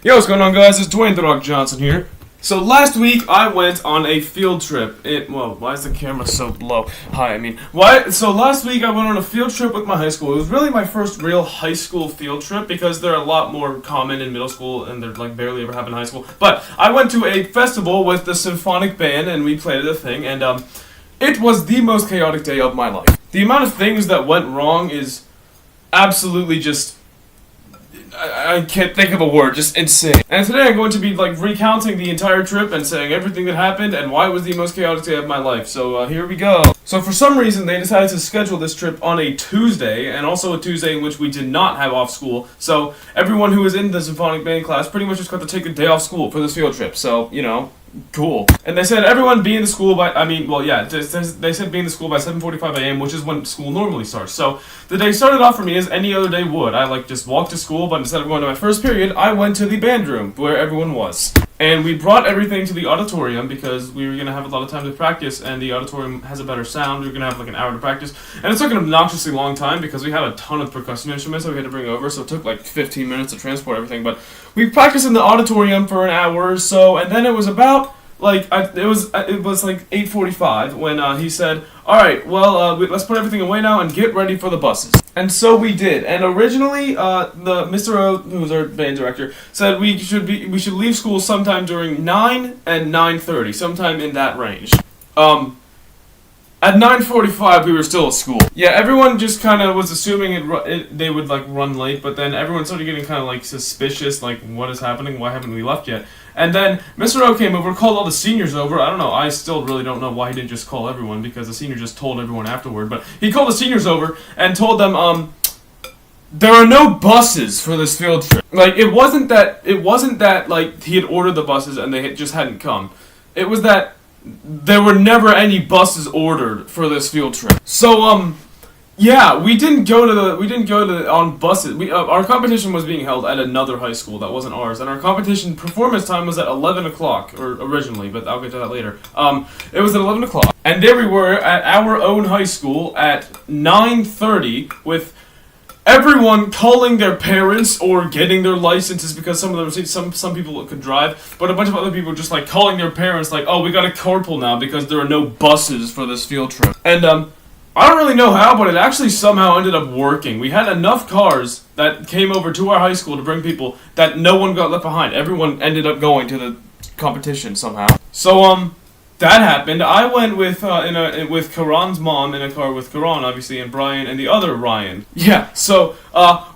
Yo, what's going on, guys? It's Dwayne The Rock Johnson here. So last week I went on a field trip. Whoa, why is the camera so low? So last week I went on a field trip with my high school. It was really my first real high school field trip because they're a lot more common in middle school and they're like barely ever happen in high school. But I went to a festival with the symphonic band and we played a thing, and it was the most chaotic day of my life. The amount of things that went wrong is absolutely just... I can't think of a word, just insane. And today I'm going to be like recounting the entire trip and saying everything that happened and why it was the most chaotic day of my life. So here we go. So for some reason they decided to schedule this trip on a Tuesday, and also a Tuesday in which we did not have off school. So everyone who was in the symphonic band class pretty much just got to take a day off school for this field trip. So, you know, cool. And they said everyone be in the school by, they said be in the school by 7:45 a.m., which is when school normally starts. So the day started off for me as any other day would. I just walked to school, but instead of going to my first period, I went to the band room where everyone was. And we brought everything to the auditorium because we were going to have a lot of time to practice, and the auditorium has a better sound. We were going to have like an hour to practice. And it took an obnoxiously long time because we had a ton of percussion instruments that we had to bring over, so it took like 15 minutes to transport everything. But we practiced in the auditorium for an hour or so, and then it was about... it was like 8:45 when he said, "Alright, well, let's put everything away now and get ready for the buses." And so we did. And originally, the Mr. O, who was our band director, said we should leave school sometime during 9 and 9:30, sometime in that range. At 9:45, we were still at school. Yeah, everyone just kind of was assuming they would like run late, but then everyone started getting kind of like suspicious, like what is happening? Why haven't we left yet? And then Mr. O came over, called all the seniors over. I don't know, I still really don't know why he didn't just call everyone, because the senior just told everyone afterward. But he called the seniors over and told them, there are no buses for this field trip. Like, it wasn't that like he had ordered the buses and they just hadn't come. It was that there were never any buses ordered for this field trip. So, yeah, we didn't go on buses. Our competition was being held at another high school that wasn't ours, and our competition performance time was at 11 o'clock, or originally, but I'll get to that later. It was at 11 o'clock, and there we were at our own high school at 9:30 with everyone calling their parents or getting their licenses, because some people could drive, but a bunch of other people just like calling their parents like, "Oh, we got a carpool now because there are no buses for this field trip." And I don't really know how, but it actually somehow ended up working. We had enough cars that came over to our high school to bring people that no one got left behind. Everyone ended up going to the competition somehow. So that happened. I went with Karan's mom in a car with Karan, obviously, and Brian and the other Ryan. Yeah, so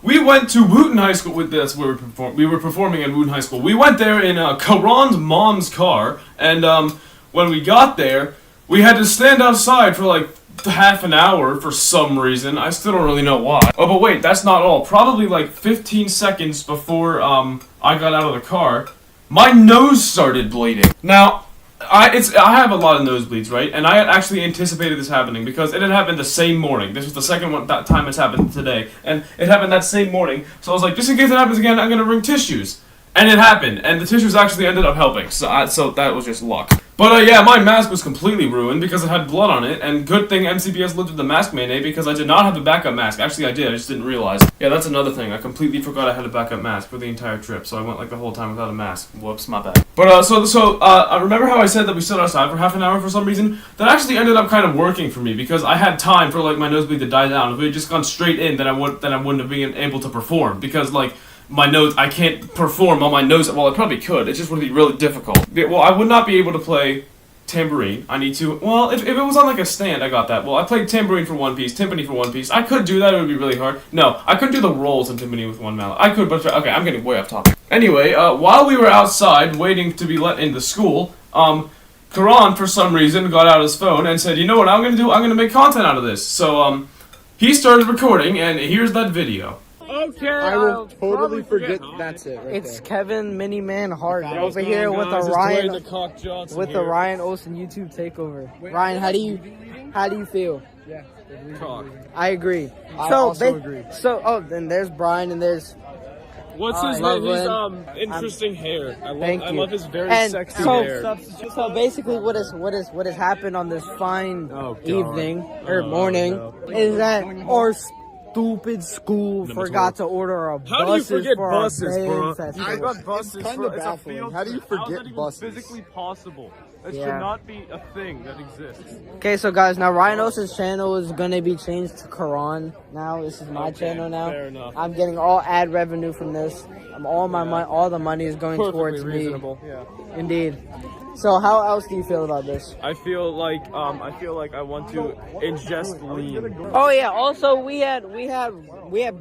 we went to Wooten High School with this. We were performing at Wooten High School. We went there in Karan's mom's car, and when we got there, we had to stand outside for like half an hour for some reason. I still don't really know why. Oh, but wait, that's not all. Probably like 15 seconds before I got out of the car, my nose started bleeding. Now, I have a lot of nosebleeds, right? And I had actually anticipated this happening because it had happened the same morning. This was the second one that time it's happened today, and it happened that same morning. So I was like, just in case it happens again, I'm gonna bring tissues. And it happened, and the tissues actually ended up helping. So that was just luck. But yeah, my mask was completely ruined because it had blood on it, and good thing MCBS lived with the mask mayonnaise because I did not have a backup mask. Actually, I did, I just didn't realize. Yeah, that's another thing. I completely forgot I had a backup mask for the entire trip, so I went like the whole time without a mask. Whoops, my bad. But I remember how I said that we stood outside for half an hour for some reason? That actually ended up kind of working for me because I had time for like my nosebleed to die down. If we had just gone straight in, then I wouldn't have been able to perform because like my nose, I can't perform on my nose. Well, I probably could. It just would be really difficult. Well, I would not be able to play tambourine. I need to, well, if it was on like a stand, I got that. Well, I played tambourine for one piece, timpani for one piece. I could do that, it would be really hard. No, I couldn't do the rolls in timpani with one mallet. I could, but okay, I'm getting way off topic. Anyway, while we were outside waiting to be let into school, Karan, for some reason, got out his phone and said, "You know what I'm gonna do? I'm gonna make content out of this." So, he started recording, and here's that video. Okay, I will totally forget. That's it. Right it's there. Kevin Miniman Hart over here with the Ryan Olsen YouTube takeover. Wait, Ryan, how do you feel? Yeah. Cock. I agree. I also agree. So then there's Brian and there's What's his name? His interesting hair. I love his very sexy hair. So basically, what has happened on this fine evening or morning is that our stupid school forgot to order a How do you buses forget for buses, our band bro? festival. I got buses. It's kind of It's a baffling. field How do you trip. How's that forget even buses? physically possible? That Yeah. should not be a thing that exists. Okay, so guys, now Ryan Olsen's channel is gonna be changed to Quran now. This is my Okay, channel now. fair enough. I'm getting all ad revenue from this. All my money, all the money is going Perfectly towards reasonable. me. Yeah. Indeed. So how else do you feel about this? I feel like I want to ingest lean. Oh yeah. Also, we had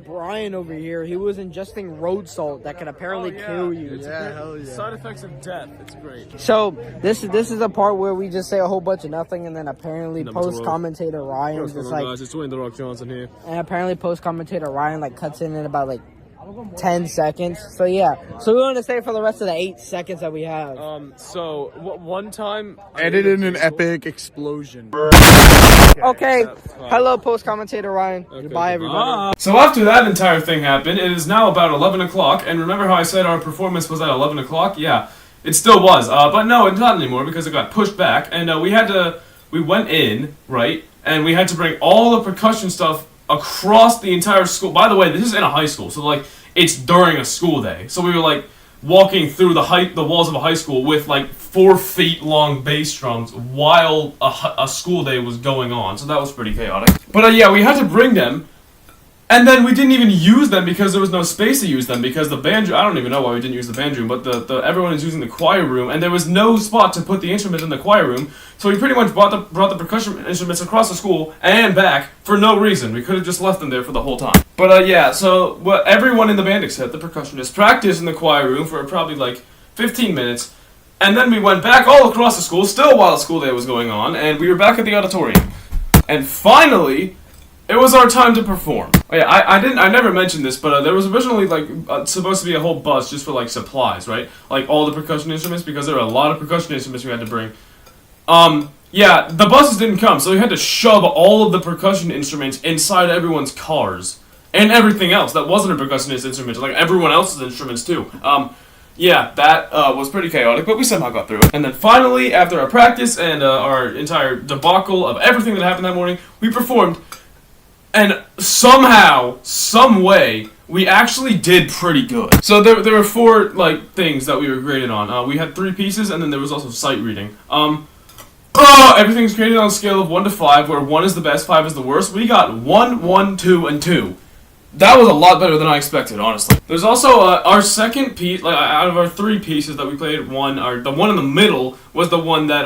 Brian over here. He was ingesting road salt that can apparently kill you. Yeah, hell yeah. Side effects of death. It's great. So this is the part where we just say a whole bunch of nothing, and then apparently Number 12. post commentator Ryan What's just going on, like, guys? It's Dwayne The Rock Johnson here. and apparently post commentator Ryan like cuts in about like 10 seconds. So yeah. So we want to stay for the rest of the 8 seconds that we have. So one time, Edited an epic explosion. Okay. Hello, post commentator Ryan. Goodbye, everybody. So after that entire thing happened, it is now about 11 o'clock, and remember how I said our performance was at 11 o'clock? Yeah, it still was, but no, it's not anymore because it got pushed back, and we went in, right, and we had to bring all the percussion stuff across the entire school. By the way, this is in a high school, so like, it's during a school day, so we were like, walking through the walls of a high school with like 4 feet long bass drums while a school day was going on, so that was pretty chaotic. But yeah, we had to bring them, and then we didn't even use them because there was no space to use them because the band room, I don't even know why we didn't use the band room, but everyone is using the choir room, and there was no spot to put the instruments in the choir room, so we pretty much brought the percussion instruments across the school and back for no reason. We could have just left them there for the whole time. But yeah, so everyone in the band except the percussionists practiced in the choir room for probably like 15 minutes, and then we went back all across the school, still while school day was going on, and we were back at the auditorium. And finally, it was our time to perform. Oh yeah, I never mentioned this, but there was originally like supposed to be a whole bus just for like supplies, right? Like all the percussion instruments, because there were a lot of percussion instruments we had to bring. Yeah, the buses didn't come, so we had to shove all of the percussion instruments inside everyone's cars. And everything else that wasn't a percussionist instrument, like everyone else's instruments too. Yeah, that was pretty chaotic, but we somehow got through it. And then finally, after our practice and our entire debacle of everything that happened that morning, we performed. And somehow, some way, we actually did pretty good. So there were 4 like things that we were graded on. We had 3 pieces, and then there was also sight reading. Everything's graded on a scale of 1 to 5, where 1 is the best, 5 is the worst. We got 1, 1, 2, and 2. That was a lot better than I expected, honestly. There's also our second piece, like out of our 3 pieces that we played, the one in the middle was the one that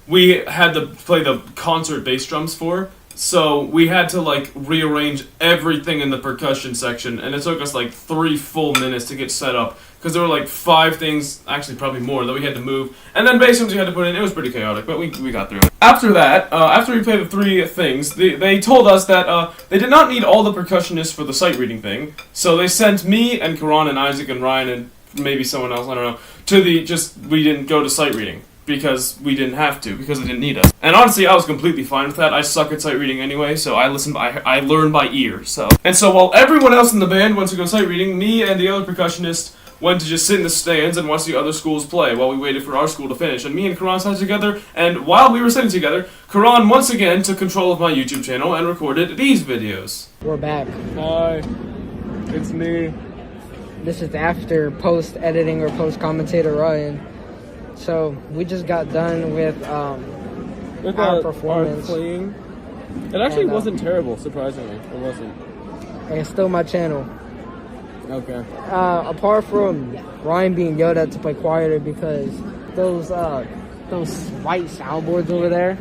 we had to play the concert bass drums for. So we had to like rearrange everything in the percussion section, and it took us like 3 full minutes to get set up because there were like 5 things, actually probably more, that we had to move, and then bass drums we had to put in. It was pretty chaotic, but we got through it. After that, after we played the 3 things, they told us that they did not need all the percussionists for the sight reading thing, so they sent me and Karan and Isaac and Ryan and maybe someone else, I don't know, to we didn't go to sight reading. Because we didn't have to, because they didn't need us. And honestly, I was completely fine with that. I suck at sight reading anyway, so I learn by ear, so. And so while everyone else in the band went to go sight reading, me and the other percussionist went to just sit in the stands and watch the other schools play while we waited for our school to finish. And me and Karan sat together, and while we were sitting together, Karan once again took control of my YouTube channel and recorded these videos. We're back. Hi, it's me. This is after post editing or post commentator Ryan. So we just got done with our performance. Our playing. It actually wasn't terrible, surprisingly. It wasn't. And it's still my channel. Okay. Apart from Ryan being yelled at to play quieter because those white soundboards over there,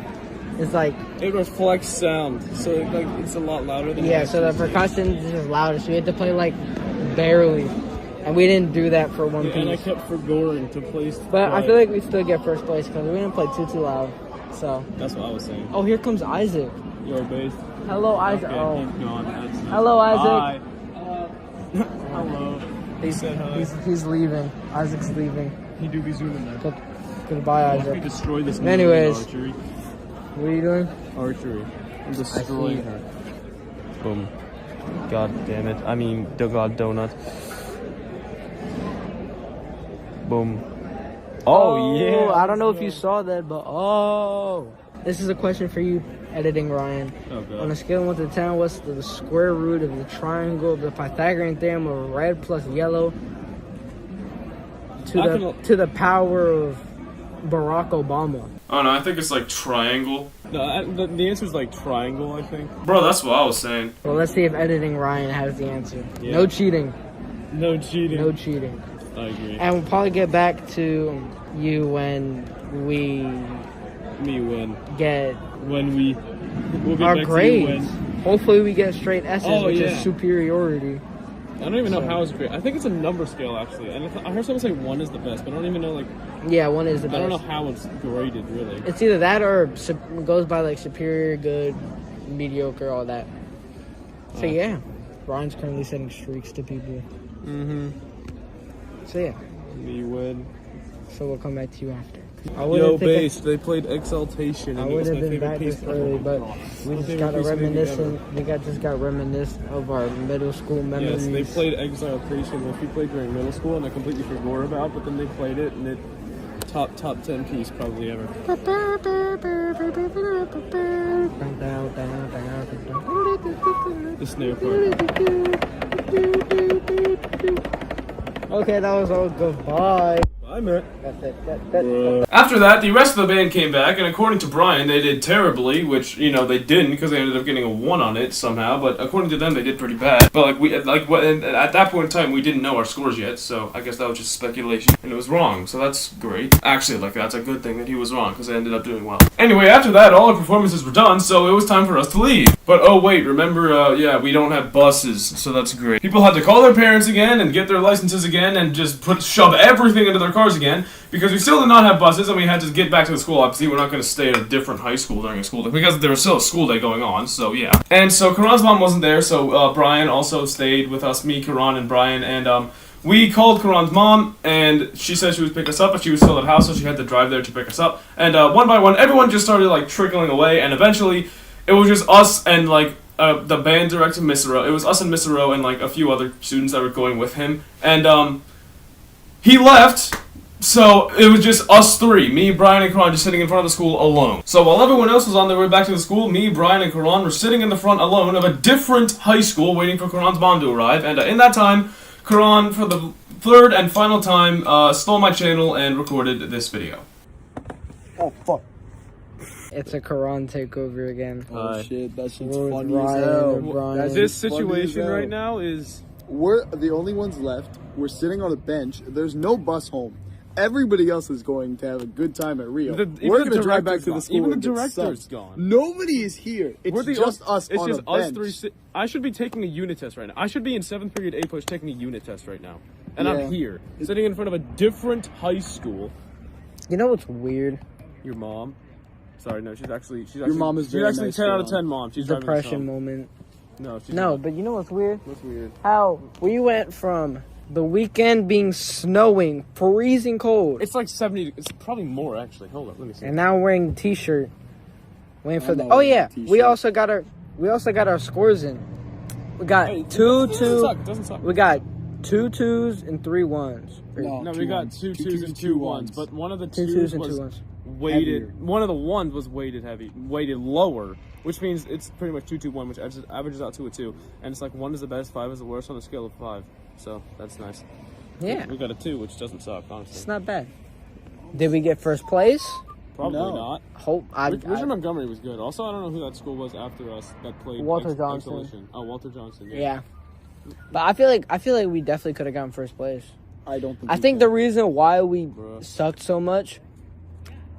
it's like it reflects sound, so it's a lot louder than so the percussion is just louder, so we had to play like barely. And we didn't do that for one piece. And I kept forgoing to place. But I feel like we still get first place because we didn't play too loud. So. That's what I was saying. Oh, here comes Isaac. Your bass. Hello, Isaac. Okay, oh. keep going. Hello, Isaac. Hi. Hello. He's leaving. Isaac's leaving. He do be zooming there. Goodbye, Isaac. Isaac. Destroy this. Anyways. Archery. What are you doing? Archery. I'm destroying her. Boom. God damn it. I mean, God donut. Boom. Oh, yeah. I don't know if you saw that, but This is a question for you, editing Ryan. Oh, God. On a scale of 1 to 10, what's the square root of the triangle of the Pythagorean theorem of red plus yellow to the power of Barack Obama? Oh no, I think it's like triangle. No, the answer is like triangle, I think. Bro, that's what I was saying. Well, let's see if editing Ryan has the answer. Yeah. No cheating. No cheating. No cheating. I agree. And we'll probably get back to you when we get we'll get our back grades. to you when. Hopefully we get straight S's, which yeah. is superiority. I don't even know how it's great. I think it's a number scale, actually. And I heard someone say 1 is the best, but I don't even know, like... Yeah, 1 is the best. I don't know how it's graded, really. It's either that or goes by, like, superior, good, mediocre, all that. So, yeah. Ryan's currently sending streaks to people. Mm-hmm. So, yeah. Me win. So, we'll come back to you after. Yo, base, they played Exaltation, I and it was would my have been favorite back piece this ever. early, but we just got to reminisce. Just got reminisce of our middle school memories. Yes, they played Exaltation, which we played during middle school, and I completely forgot about, but then they played it, and it top 10 piece probably ever. The snare part. Okay, that was all. Goodbye. Bye, man. After that, the rest of the band came back, and according to Brian, they did terribly, which, you know, they didn't because they ended up getting a 1 on it somehow, but according to them, they did pretty bad. But, and at that point in time, we didn't know our scores yet, so I guess that was just speculation, and it was wrong, so that's great. Actually, that's a good thing that he was wrong, because they ended up doing well. Anyway, after that, all our performances were done, so it was time for us to leave. But, oh wait, remember, yeah, we don't have buses, so that's great. People had to call their parents again, and get their licenses again, and just shove everything into their cars again, because we still did not have buses, and we had to get back to the school. Obviously, we're not going to stay at a different high school during a school day, because there was still a school day going on, so yeah. And so Karan's mom wasn't there, so Brian also stayed with us, me, Karan, and Brian, and we called Karan's mom, and she said she would pick us up, but she was still at the house, so she had to drive there to pick us up. And one by one, everyone just started, like, trickling away, and eventually, it was just us and, like, the band director, Mr. Rowe. It was us and Mr. Rowe and, like, a few other students that were going with him. And, he left, so it was just us three, me, Brian, and Karan, just sitting in front of the school alone. So while everyone else was on their way back to the school, me, Brian, and Karan were sitting in the front alone of a different high school waiting for Karan's mom to arrive. And in that time, Karan, for the third and final time, stole my channel and recorded this video. Oh, fuck. It's a Karan takeover again. Oh, shit. That shit's With funny Ryan as hell. and Brian. That This shit's funny as situation hell. right now is... We're the only ones left. We're sitting on a bench. There's no bus home. Everybody else is going to have a good time at Rio. We're going to drive back to the school. Even the and get director's subbed. gone. Nobody is here. It's just us It's on just a us bench. three. I should be taking a unit test right now. I should be in 7th period A push taking a unit test right now. And Yeah. I'm here, sitting in front of a different high school. You know what's weird? Your mom. Sorry, no, she's actually Your mom is she's very actually nice, 10 out of Karan. 10 mom. She's driving us Depression home. moment. No, she's No, not. but you know what's weird? What's weird? How we went from the weekend being snowing, freezing cold, It's like 70. It's probably more actually. Hold on, let me see. and now we're wearing a t-shirt. Waiting for I'm the. not Oh wearing a yeah, t-shirt. we also got our scores in. We got Hey, it two doesn't two. suck, it doesn't suck. We got 2 2s and 3 1s. No, we got 2 2s and 2 1s, but one of the 2 2s 2s and 2 was 1s. weighted. Heavier. One of the ones was weighted lower, which means it's pretty much 2 2 1, which averages out to a 2. And it's like 1 is the best, 5 is the worst on a scale of 5. So that's nice. Yeah, We got a 2, which doesn't suck, honestly. it's not bad. Did we get first place? Probably No. not. Hope I. Richard Montgomery was good. Also, I don't know who that school was after us that played Walter Johnson. Exhibition. Oh, Walter Johnson. Yeah, but I feel like we definitely could have gotten first place. I don't think I we think can. the reason why we Bruh. sucked so much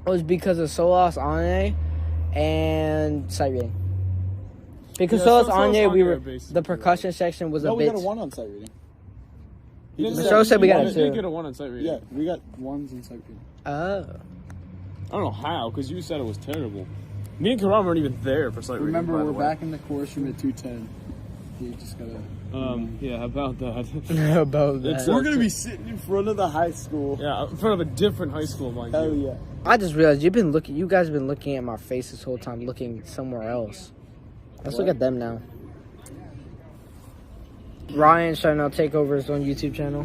was because of Solas Ane and sight reading. Because Yeah, Solas Solas Ane, we Ane were are basically the percussion section was No, a we bit. got a 1 on sight reading. Mr. O said we got a You did 2. get a 1 on sight reading. Yeah, we got 1s in sight reading. Oh, I don't know how, because you said it was terrible. Me and Karan weren't even there for sight reading. Remember, by the we're way. back in the course room at 210. You just gotta. Yeah, how about that? about that. It's- We're gonna be sitting in front of the high school. Yeah, in front of a different high school, mind Hell you. yeah. I just realized you guys have been looking at my face this whole time, looking somewhere else. Let's look at them now. Ryan's trying to take over his own YouTube channel.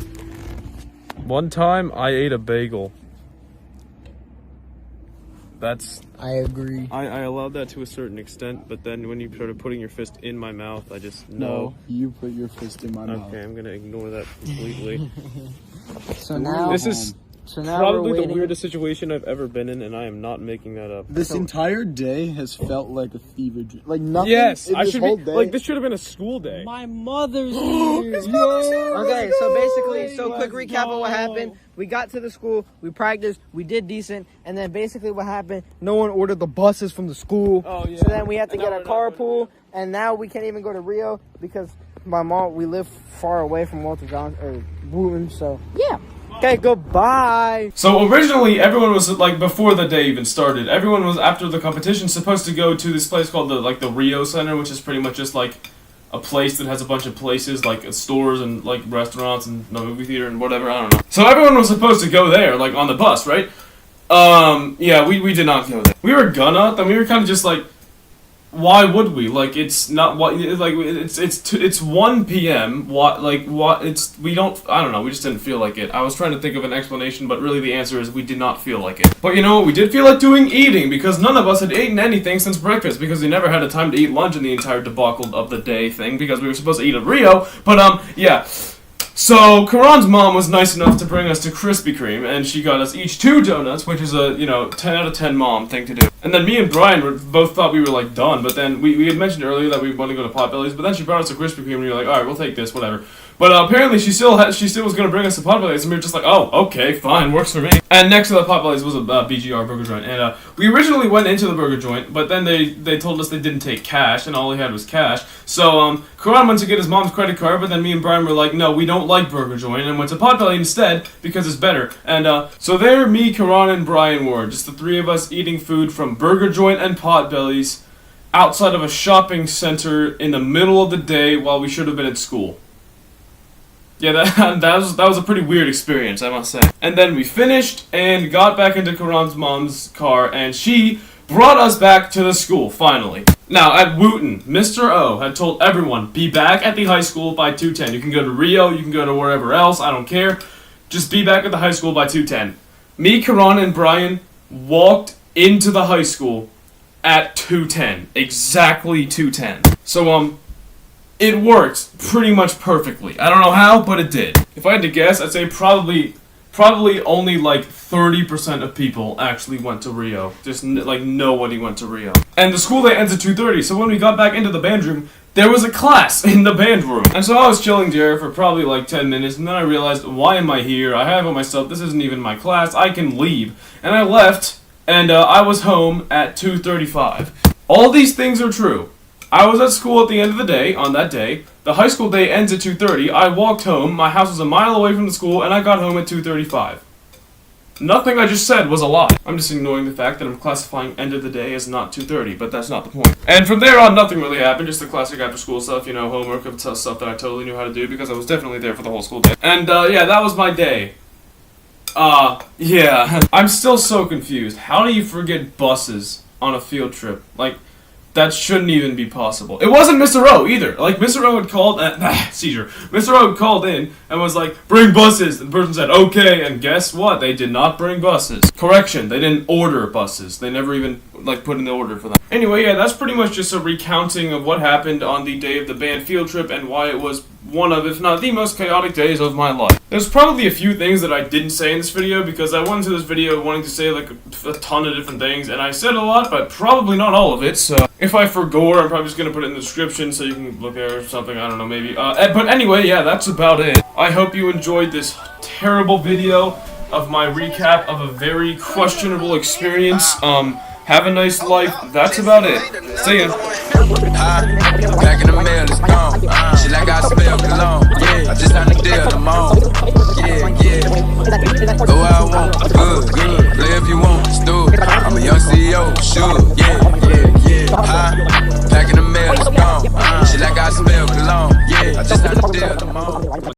One time, I ate a bagel. that's... I agree. I allowed that to a certain extent, but then when you started putting your fist in my mouth, I just... No. You put your fist in my mouth. Okay, I'm gonna ignore that completely. So now... This is now probably we're the waiting. weirdest situation I've ever been in, and I am not making that up. This entire day has felt like a fever dream. Like nothing Yes, in I this should whole be... day. Like, this should have been a school day. My mother's here. Okay, so basically, quick recap of what happened. We got to the school, we practiced, we did decent, and then basically what happened, no one ordered the buses from the school. Oh, yeah. So then we had to get a carpool, and now we can't even go to Rio because my mom, we live far away from Walter Johnson, or Wooten, so yeah. Okay, goodbye. So originally, everyone was like before the day even started. Everyone was after the competition supposed to go to this place called the Rio Center, which is pretty much just like a place that has a bunch of places like stores and like restaurants and the movie theater and whatever. I don't know. So everyone was supposed to go there, like on the bus, right? Yeah, we did not go there. We were gonna, then we were kind of just like, why would we? Like, it's not what, like, it's 1 p.m. We don't, I don't know, we just didn't feel like it. I was trying to think of an explanation, but really the answer is we did not feel like it. But you know what, we did feel like doing eating, because none of us had eaten anything since breakfast, because we never had a time to eat lunch in the entire debacle of the day thing, because we were supposed to eat at Rio, but, yeah. So, Karan's mom was nice enough to bring us to Krispy Kreme, and she got us each 2 donuts, which is a, 10 out of 10 mom thing to do. And then me and Brian both thought we were, like, done, but then we had mentioned earlier that we want to go to Potbelly's, but then she brought us to Krispy Kreme, and we were like, alright, we'll take this, whatever. But apparently she still was going to bring us to Potbelly's, and we were just like, oh, okay, fine, works for me. And next to the Potbelly's was a BGR burger joint, and we originally went into the burger joint, but then they told us they didn't take cash, and all he had was cash. So Karan went to get his mom's credit card, but then me and Brian were like, no, we don't like burger joint, and went to Potbelly instead because it's better. And so there, me, Karan, and Brian were just the 3 of us eating food from burger joint and Potbelly's outside of a shopping center in the middle of the day while we should have been at school. Yeah, that was a pretty weird experience, I must say. And then we finished and got back into Karan's mom's car, and she brought us back to the school, finally. Now, at Wooten, Mr. O had told everyone, be back at the high school by 2:10. You can go to Rio, you can go to wherever else, I don't care. Just be back at the high school by 2:10. Me, Karan, and Brian walked into the high school at 2:10. Exactly 2:10. So, it worked pretty much perfectly. I don't know how, but it did. If I had to guess, I'd say probably only like 30% of people actually went to Rio. Just like nobody went to Rio. And the school day ends at 2:30, so when we got back into the band room, there was a class in the band room. And so I was chilling there for probably like 10 minutes, and then I realized, why am I here? I have all my stuff, this isn't even my class, I can leave. And I left, and I was home at 2:35. All these things are true. I was at school at the end of the day, on that day. The high school day ends at 2:30. I walked home, my house was a mile away from the school, and I got home at 2:35. Nothing I just said was a lie. I'm just ignoring the fact that I'm classifying end of the day as not 2:30, but that's not the point. And from there on, nothing really happened, just the classic after school stuff, homework and stuff that I totally knew how to do because I was definitely there for the whole school day. And, yeah, that was my day. Yeah. I'm still so confused. How do you forget buses on a field trip? Like, that shouldn't even be possible. It wasn't Mr. O either. Like, Mr. O had called, seizure. Mr. O had called in and was like, bring buses. And the person said, okay, and guess what? They did not bring buses. Correction, they didn't order buses. They never even, put in the order for them. Anyway, yeah, that's pretty much just a recounting of what happened on the day of the band field trip and why it was one of, if not the most chaotic days of my life. There's probably a few things that I didn't say in this video because I went into this video wanting to say a ton of different things, and I said a lot, but probably not all of it, so if I forgore, I'm probably just gonna put it in the description so you can look there or something, I don't know, maybe. But anyway, yeah, that's about it. I hope you enjoyed this terrible video of my recap of a very questionable experience. Have a nice life. That's about it. See ya. Back in the mail, it's gone. She like I smell cologne. Yeah, I just signed the deal, I'm on. Yeah. Go where I want, good. Play if you want, it's do it. I'm a young CEO, sure. Yeah. Back in the mail, it's gone. She like I smell cologne. Yeah, I just signed the deal, I'm on.